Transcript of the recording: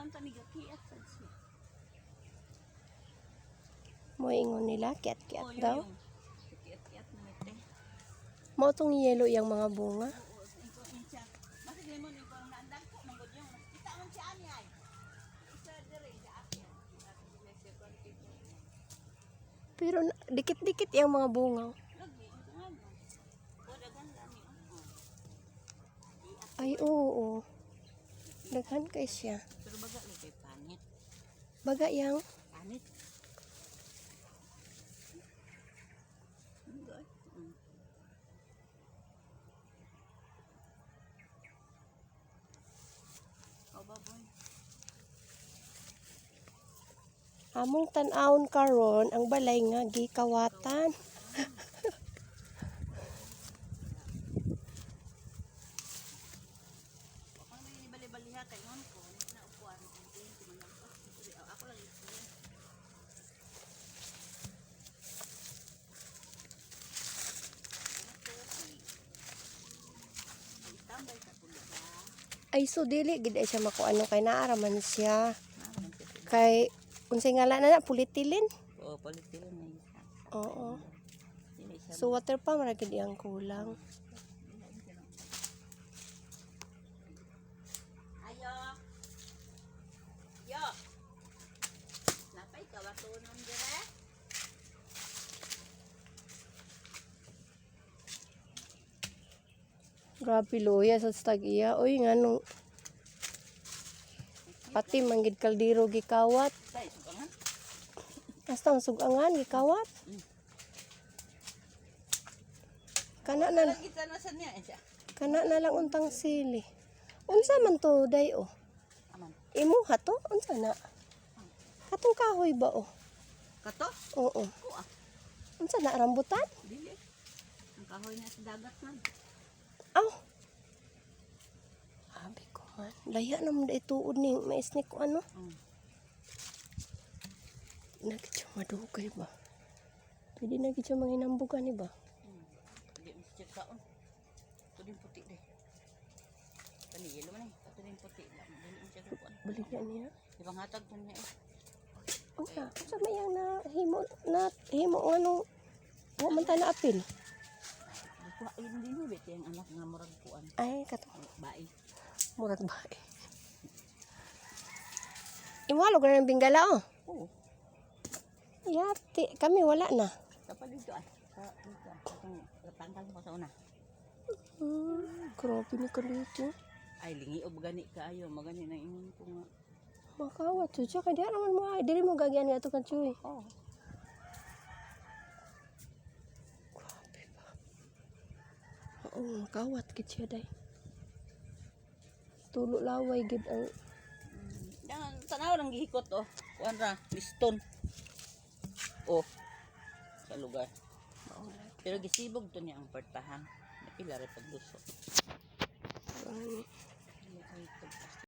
Kuan ta ni gakiat sad siya. Moingon nila, kiat-kiat daw. Kiat-kiat na mete. Mao tong yellow yang mga bunga. Oo, iko siya. Masig lemon iko ang naandan ko mangod yung. Kita man siya ani ay. Isa dire sa akin. Pero dikit-dikit yang mga bunga. Lagi ano. Dagan lani oh. Ay oo. Daghan kay siya. Pero baga ni kay panit. Baga yang Panit. among tan-awon karon ang balay nga gikawatan. Ang may bali-baliha kay ngon ko na upuan ang din ako lang ito. Tambay sa pulga. Ay so dili gid ay siya makuano kay naaraman siya. Kay unsay ngalan na polyethylene? Oo, polyethylene na isa. Oo. So water pa man gid ang kulang. Ayo. Yo. Napay kawatunon dire. Grabe loya sa tag-iya. Oy nganong pati manggid kaldero gikawat. Tay, sugangan. Hasta ang sugangan gikawat. Kana na Kita na sa niya siya. kana na lang untang sili. Unsa man to day oh? Aman. Imuha to? Unsa na? Katong kahoy ba oh? Kato? Oo. Kuha. Unsa na rambutan? Dili. Ang kahoy na sa dagat man. Aw. Abi ko man. Laya naman da ituod ni mais ni ko ano. Nagitsa madugay ba? Pwede nagitsa manginambugan ni ba? Hindi mo siya kaon. Ito din puti deh. Kani yelo man eh. Ito din puti. Dili mo siya kaon. Baligyan niya. Ibang hatag ko niya eh. Unsa? Unsa may yang na himo ano? Wa man ta na apil. Kuha yun din mo bete ang anak nga murag kuan. Ay kato. Bae. Murag bae. Imalo ka ng binggala oh. Oo. Yati, kami wala na. Dapat dito ay. Sa dito. Itong tangkal mo sa una. Grabe ni kalito. Ay lingi o gani kaayo. Magani na ingon ko nga. Makawat so siya kaya naman mo ay dili mo gagyan nga to kan chuy. Oo. Grabe ba. Oo, makawat gid siya day. Tulo laway gid ang Yan, tanaw lang gihikot oh. Kuan ra, liston. Oh. Sa lugar. Pero gisibog to niya ang pertahan. Napila ra paglusok. Ano?